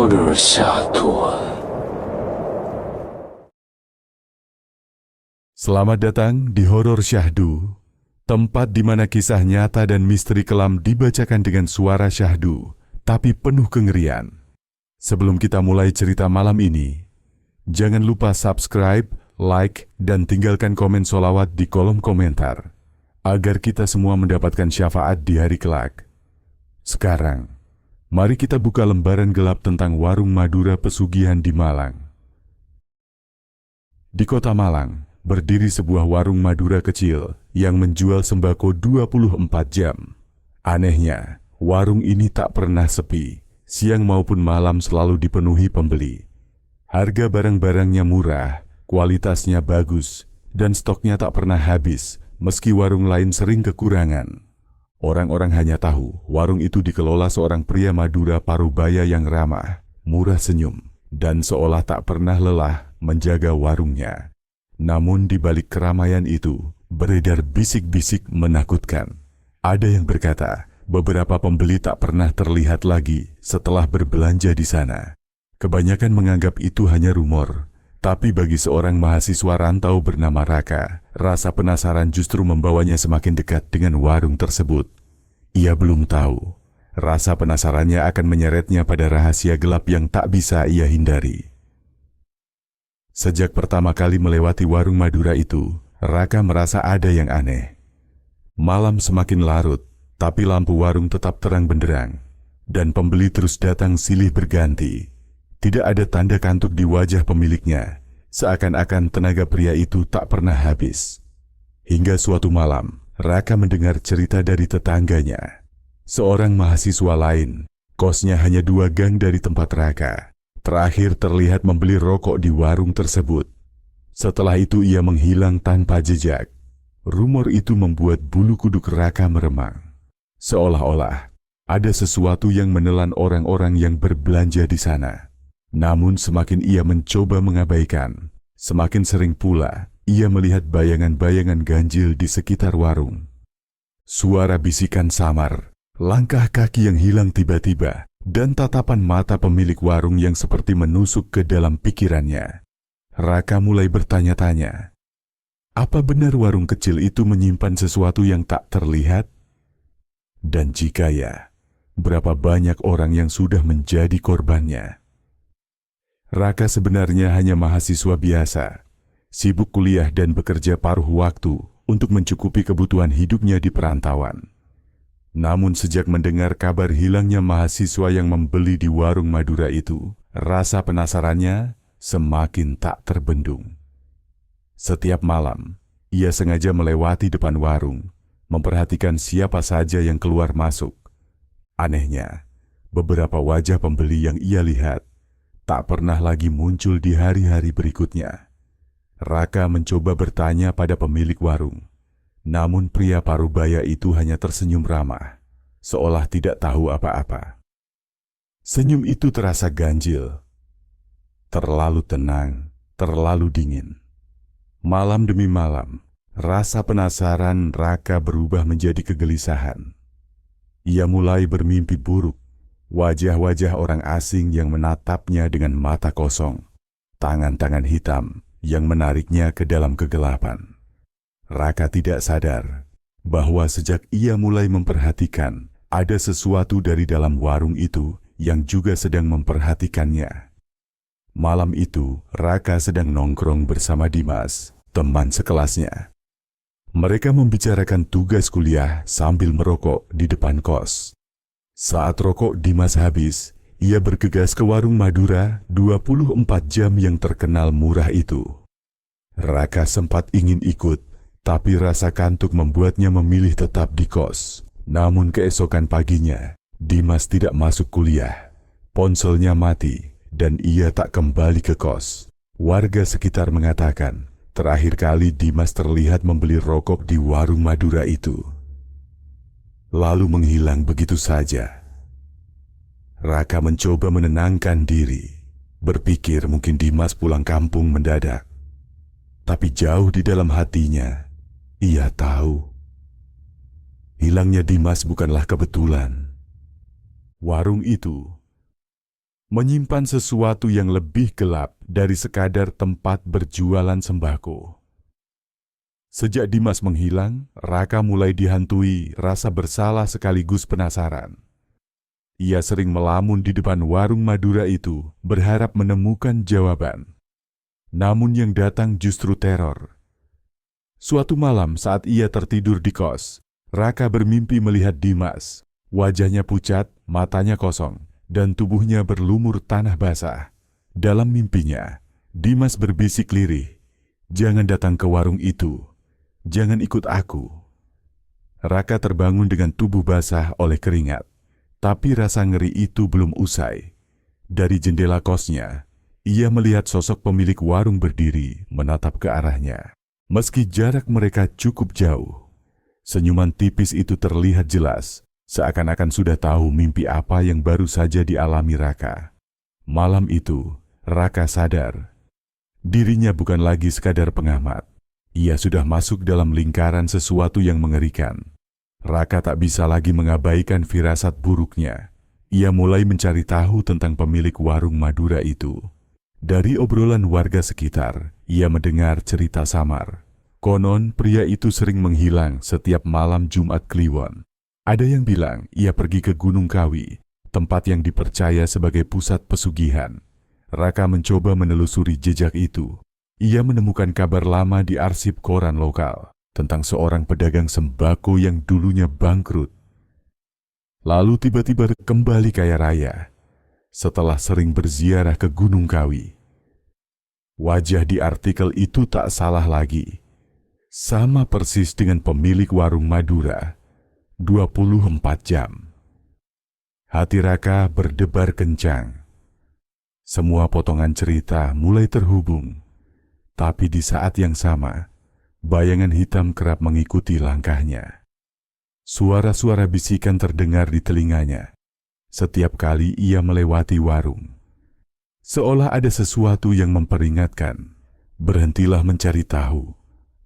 horror Syahdu. Selamat datang di Horor Syahdu, tempat di mana kisah nyata dan misteri kelam dibacakan dengan suara syahdu, tapi penuh kengerian. Sebelum kita mulai cerita malam ini, jangan lupa subscribe, like, dan tinggalkan komen sholawat di kolom komentar, agar kita semua mendapatkan syafaat di hari kelak. Sekarang, mari kita buka lembaran gelap tentang warung Madura pesugihan di Malang. Di kota Malang, berdiri sebuah warung Madura kecil yang menjual sembako 24 jam. Anehnya, warung ini tak pernah sepi, siang maupun malam selalu dipenuhi pembeli. Harga barang-barangnya murah, kualitasnya bagus, dan stoknya tak pernah habis, meski warung lain sering kekurangan. Orang-orang hanya tahu warung itu dikelola seorang pria Madura Parubaya yang ramah, murah senyum, dan seolah tak pernah lelah menjaga warungnya. Namun di balik keramaian itu, beredar bisik-bisik menakutkan. Ada yang berkata, beberapa pembeli tak pernah terlihat lagi setelah berbelanja di sana. Kebanyakan menganggap itu hanya rumor. Tapi bagi seorang mahasiswa rantau bernama Raka, rasa penasaran justru membawanya semakin dekat dengan warung tersebut. Ia belum tahu, rasa penasarannya akan menyeretnya pada rahasia gelap yang tak bisa ia hindari. Sejak pertama kali melewati warung Madura itu, Raka merasa ada yang aneh. Malam semakin larut, tapi lampu warung tetap terang benderang, dan pembeli terus datang silih berganti. Tidak ada tanda kantuk di wajah pemiliknya, seakan-akan tenaga pria itu tak pernah habis. Hingga suatu malam, Raka mendengar cerita dari tetangganya. Seorang mahasiswa lain, kosnya hanya 2 gang dari tempat Raka, terakhir terlihat membeli rokok di warung tersebut. Setelah itu ia menghilang tanpa jejak. Rumor itu membuat bulu kuduk Raka meremang. Seolah-olah ada sesuatu yang menelan orang-orang yang berbelanja di sana. Namun semakin ia mencoba mengabaikan, semakin sering pula ia melihat bayangan-bayangan ganjil di sekitar warung. Suara bisikan samar, langkah kaki yang hilang tiba-tiba, dan tatapan mata pemilik warung yang seperti menusuk ke dalam pikirannya. Raka mulai bertanya-tanya, apa benar warung kecil itu menyimpan sesuatu yang tak terlihat? Dan jika ya, berapa banyak orang yang sudah menjadi korbannya? Raka sebenarnya hanya mahasiswa biasa, sibuk kuliah dan bekerja paruh waktu untuk mencukupi kebutuhan hidupnya di perantauan. Namun sejak mendengar kabar hilangnya mahasiswa yang membeli di warung Madura itu, rasa penasarannya semakin tak terbendung. Setiap malam, ia sengaja melewati depan warung, memperhatikan siapa saja yang keluar masuk. Anehnya, beberapa wajah pembeli yang ia lihat tak pernah lagi muncul di hari-hari berikutnya. Raka mencoba bertanya pada pemilik warung, namun pria Parubaya itu hanya tersenyum ramah, seolah tidak tahu apa-apa. Senyum itu terasa ganjil, terlalu tenang, terlalu dingin. Malam demi malam, rasa penasaran Raka berubah menjadi kegelisahan. Ia mulai bermimpi buruk. Wajah-wajah orang asing yang menatapnya dengan mata kosong, tangan-tangan hitam yang menariknya ke dalam kegelapan. Raka tidak sadar bahwa sejak ia mulai memperhatikan, ada sesuatu dari dalam warung itu yang juga sedang memperhatikannya. Malam itu, Raka sedang nongkrong bersama Dimas, teman sekelasnya. Mereka membicarakan tugas kuliah sambil merokok di depan kos. Saat rokok Dimas habis, ia bergegas ke warung Madura 24 jam yang terkenal murah itu. Raka sempat ingin ikut, tapi rasa kantuk membuatnya memilih tetap di kos. Namun keesokan paginya, Dimas tidak masuk kuliah. Ponselnya mati, dan ia tak kembali ke kos. Warga sekitar mengatakan, terakhir kali Dimas terlihat membeli rokok di warung Madura itu, lalu menghilang begitu saja. Raka mencoba menenangkan diri, berpikir mungkin Dimas pulang kampung mendadak. Tapi jauh di dalam hatinya, ia tahu hilangnya Dimas bukanlah kebetulan. Warung itu menyimpan sesuatu yang lebih gelap dari sekadar tempat berjualan sembako. Sejak Dimas menghilang, Raka mulai dihantui rasa bersalah sekaligus penasaran. Ia sering melamun di depan warung Madura itu, berharap menemukan jawaban. Namun yang datang justru teror. Suatu malam saat ia tertidur di kos, Raka bermimpi melihat Dimas. Wajahnya pucat, matanya kosong, dan tubuhnya berlumur tanah basah. Dalam mimpinya, Dimas berbisik lirih, "Jangan datang ke warung itu. Jangan ikut aku." Raka terbangun dengan tubuh basah oleh keringat. Tapi rasa ngeri itu belum usai. Dari jendela kosnya, ia melihat sosok pemilik warung berdiri menatap ke arahnya. Meski jarak mereka cukup jauh, senyuman tipis itu terlihat jelas, seakan-akan sudah tahu mimpi apa yang baru saja dialami Raka. Malam itu, Raka sadar. Dirinya bukan lagi sekadar pengamat. Ia sudah masuk dalam lingkaran sesuatu yang mengerikan. Raka tak bisa lagi mengabaikan firasat buruknya. Ia mulai mencari tahu tentang pemilik warung Madura itu. Dari obrolan warga sekitar, ia mendengar cerita samar. Konon pria itu sering menghilang setiap malam Jumat Kliwon. Ada yang bilang ia pergi ke Gunung Kawi, tempat yang dipercaya sebagai pusat pesugihan. Raka mencoba menelusuri jejak itu. Ia menemukan kabar lama di arsip koran lokal tentang seorang pedagang sembako yang dulunya bangkrut. Lalu tiba-tiba kembali kaya raya setelah sering berziarah ke Gunung Kawi. Wajah di artikel itu tak salah lagi. Sama persis dengan pemilik warung Madura, 24 jam. Hati Raka berdebar kencang. Semua potongan cerita mulai terhubung. Tapi di saat yang sama, bayangan hitam kerap mengikuti langkahnya. Suara-suara bisikan terdengar di telinganya setiap kali ia melewati warung. Seolah ada sesuatu yang memperingatkan, "Berhentilah mencari tahu,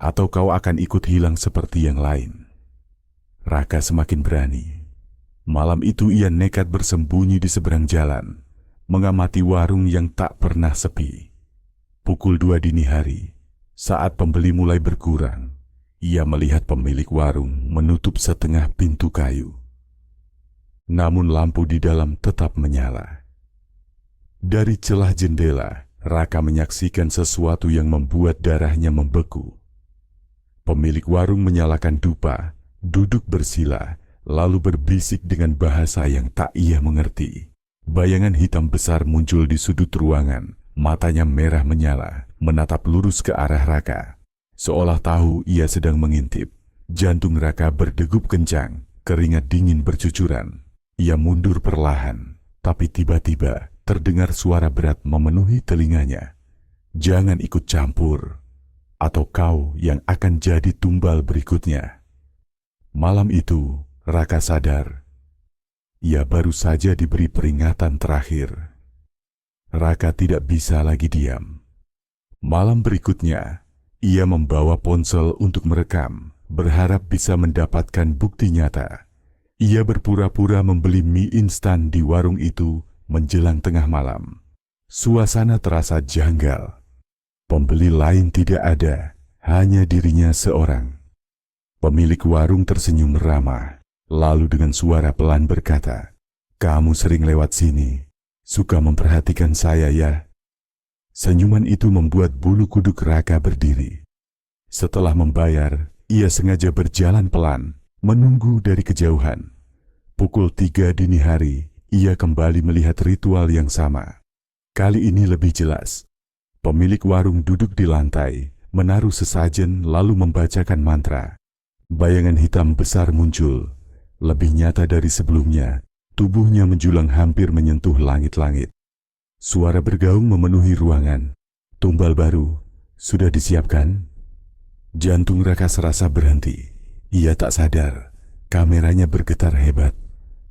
atau kau akan ikut hilang seperti yang lain." Raka semakin berani. Malam itu ia nekat bersembunyi di seberang jalan, mengamati warung yang tak pernah sepi. Pukul 2 dini hari, saat pembeli mulai berkurang, ia melihat pemilik warung menutup setengah pintu kayu. Namun lampu di dalam tetap menyala. Dari celah jendela, Raka menyaksikan sesuatu yang membuat darahnya membeku. Pemilik warung menyalakan dupa, duduk bersila, lalu berbisik dengan bahasa yang tak ia mengerti. Bayangan hitam besar muncul di sudut ruangan. Matanya merah menyala, menatap lurus ke arah Raka. Seolah tahu ia sedang mengintip. Jantung Raka berdegup kencang, keringat dingin bercucuran. Ia mundur perlahan, tapi tiba-tiba terdengar suara berat memenuhi telinganya. "Jangan ikut campur, atau kau yang akan jadi tumbal berikutnya." Malam itu, Raka sadar. Ia baru saja diberi peringatan terakhir. Raka tidak bisa lagi diam. Malam berikutnya, ia membawa ponsel untuk merekam, berharap bisa mendapatkan bukti nyata. Ia berpura-pura membeli mie instan di warung itu menjelang tengah malam. Suasana terasa janggal. Pembeli lain tidak ada, hanya dirinya seorang. Pemilik warung tersenyum ramah, lalu dengan suara pelan berkata, "Kamu sering lewat sini. Suka memperhatikan saya ya?" Senyuman itu membuat bulu kuduk Raka berdiri. Setelah membayar, ia sengaja berjalan pelan, menunggu dari kejauhan. Pukul 3 dini hari, ia kembali melihat ritual yang sama. Kali ini lebih jelas. Pemilik warung duduk di lantai, menaruh sesajen lalu membacakan mantra. Bayangan hitam besar muncul, lebih nyata dari sebelumnya. Tubuhnya menjulang hampir menyentuh langit-langit. Suara bergaung memenuhi ruangan. "Tumbal baru, sudah disiapkan?" Jantung Raka serasa berhenti. Ia tak sadar, kameranya bergetar hebat.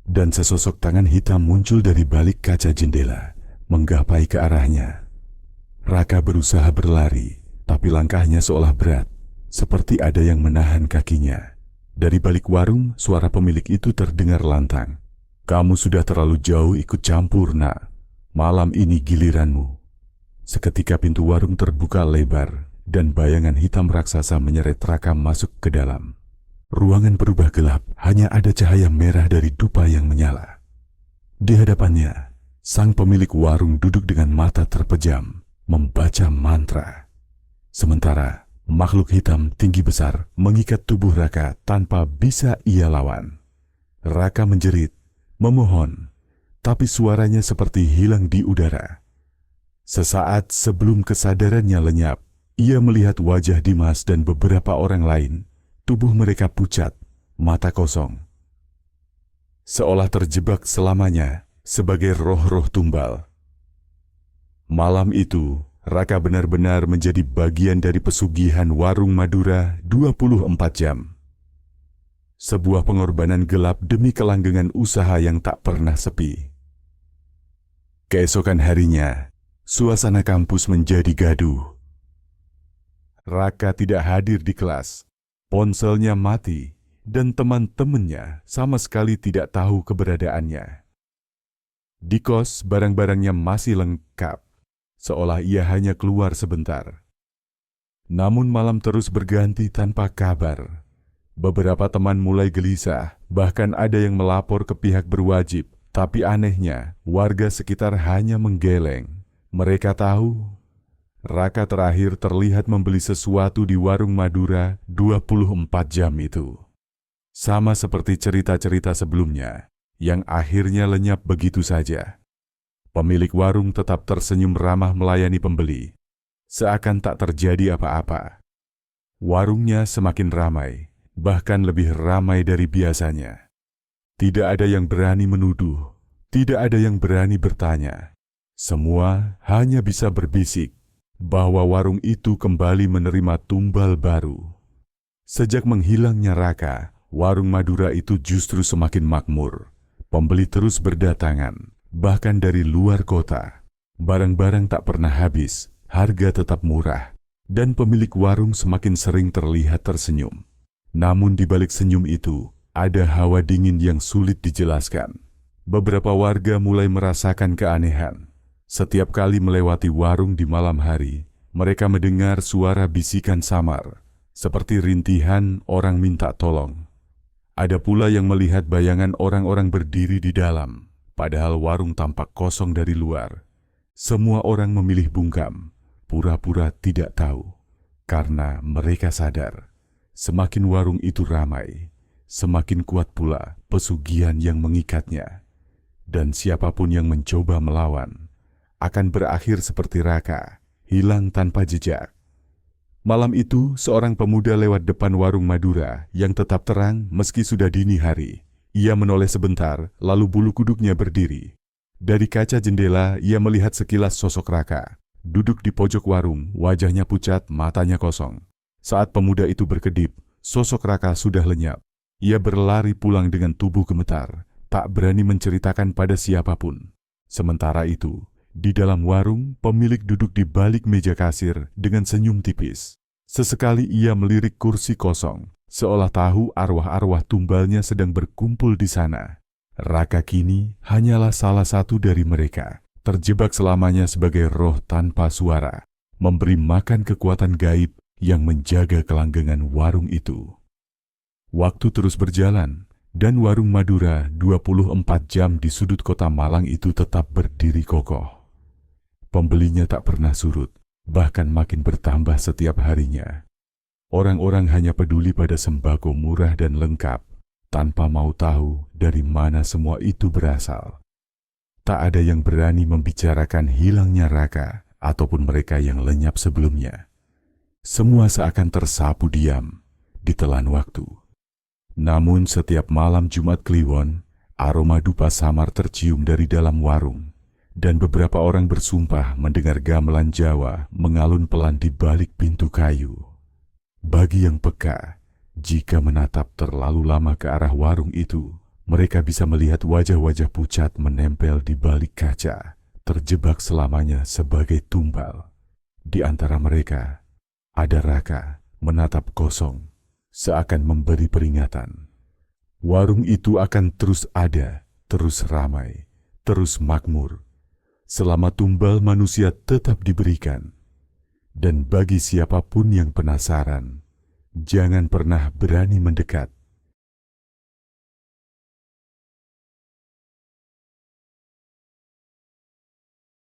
Dan sesosok tangan hitam muncul dari balik kaca jendela, menggapai ke arahnya. Raka berusaha berlari, tapi langkahnya seolah berat, seperti ada yang menahan kakinya. Dari balik warung, suara pemilik itu terdengar lantang. "Kamu sudah terlalu jauh ikut campur, nak. Malam ini giliranmu. Seketika pintu warung terbuka lebar dan bayangan hitam raksasa menyeret Raka masuk ke dalam. Ruangan berubah gelap, hanya ada cahaya merah dari dupa yang menyala. Di hadapannya, sang pemilik warung duduk dengan mata terpejam, membaca mantra. Sementara makhluk hitam tinggi besar mengikat tubuh Raka tanpa bisa ia lawan. Raka menjerit, memohon, tapi suaranya seperti hilang di udara. Sesaat sebelum kesadarannya lenyap, ia melihat wajah Dimas dan beberapa orang lain. Tubuh mereka pucat, mata kosong. Seolah terjebak selamanya sebagai roh-roh tumbal. Malam itu, Raka benar-benar menjadi bagian dari pesugihan warung Madura 24 jam. Sebuah pengorbanan gelap demi kelanggengan usaha yang tak pernah sepi. Keesokan harinya, suasana kampus menjadi gaduh. Raka tidak hadir di kelas. Ponselnya mati, dan teman-temannya sama sekali tidak tahu keberadaannya. Di kos, barang-barangnya masih lengkap, seolah ia hanya keluar sebentar. Namun malam terus berganti tanpa kabar. Beberapa teman mulai gelisah, bahkan ada yang melapor ke pihak berwajib, tapi anehnya, warga sekitar hanya menggeleng. Mereka tahu Raka terakhir terlihat membeli sesuatu di warung Madura 24 jam itu. Sama seperti cerita-cerita sebelumnya, yang akhirnya lenyap begitu saja. Pemilik warung tetap tersenyum ramah melayani pembeli, seakan tak terjadi apa-apa. Warungnya semakin ramai, bahkan lebih ramai dari biasanya. Tidak ada yang berani menuduh, tidak ada yang berani bertanya. Semua hanya bisa berbisik bahwa warung itu kembali menerima tumbal baru. Sejak menghilangnya Raka, warung Madura itu justru semakin makmur. Pembeli terus berdatangan, bahkan dari luar kota. Barang-barang tak pernah habis, harga tetap murah, dan pemilik warung semakin sering terlihat tersenyum. Namun di balik senyum itu, ada hawa dingin yang sulit dijelaskan. Beberapa warga mulai merasakan keanehan. Setiap kali melewati warung di malam hari, mereka mendengar suara bisikan samar, seperti rintihan orang minta tolong. Ada pula yang melihat bayangan orang-orang berdiri di dalam, padahal warung tampak kosong dari luar. Semua orang memilih bungkam, pura-pura tidak tahu, karena mereka sadar, semakin warung itu ramai, semakin kuat pula pesugihan yang mengikatnya. Dan siapapun yang mencoba melawan, akan berakhir seperti Raka, hilang tanpa jejak. Malam itu, seorang pemuda lewat depan warung Madura yang tetap terang meski sudah dini hari. Ia menoleh sebentar, lalu bulu kuduknya berdiri. Dari kaca jendela, ia melihat sekilas sosok Raka. Duduk di pojok warung, wajahnya pucat, matanya kosong. Saat pemuda itu berkedip, sosok Raka sudah lenyap. Ia berlari pulang dengan tubuh gemetar, tak berani menceritakan pada siapapun. Sementara itu, di dalam warung, pemilik duduk di balik meja kasir dengan senyum tipis. Sesekali ia melirik kursi kosong, seolah tahu arwah-arwah tumbalnya sedang berkumpul di sana. Raka kini hanyalah salah satu dari mereka, terjebak selamanya sebagai roh tanpa suara, memberi makan kekuatan gaib yang menjaga kelanggengan warung itu. Waktu terus berjalan, dan warung Madura 24 jam di sudut kota Malang itu tetap berdiri kokoh. Pembelinya tak pernah surut, bahkan makin bertambah setiap harinya. Orang-orang hanya peduli pada sembako murah dan lengkap, tanpa mau tahu dari mana semua itu berasal. Tak ada yang berani membicarakan hilangnya Raka ataupun mereka yang lenyap sebelumnya. Semua seakan tersapu diam, ditelan waktu. Namun setiap malam Jumat Kliwon, aroma dupa samar tercium dari dalam warung. Dan beberapa orang bersumpah mendengar gamelan Jawa mengalun pelan di balik pintu kayu. Bagi yang peka, jika menatap terlalu lama ke arah warung itu, mereka bisa melihat wajah-wajah pucat menempel di balik kaca, terjebak selamanya sebagai tumbal. Di antara mereka, ada Raka menatap kosong, seakan memberi peringatan. Warung itu akan terus ada, terus ramai, terus makmur, selama tumbal manusia tetap diberikan. Dan bagi siapapun yang penasaran, jangan pernah berani mendekat.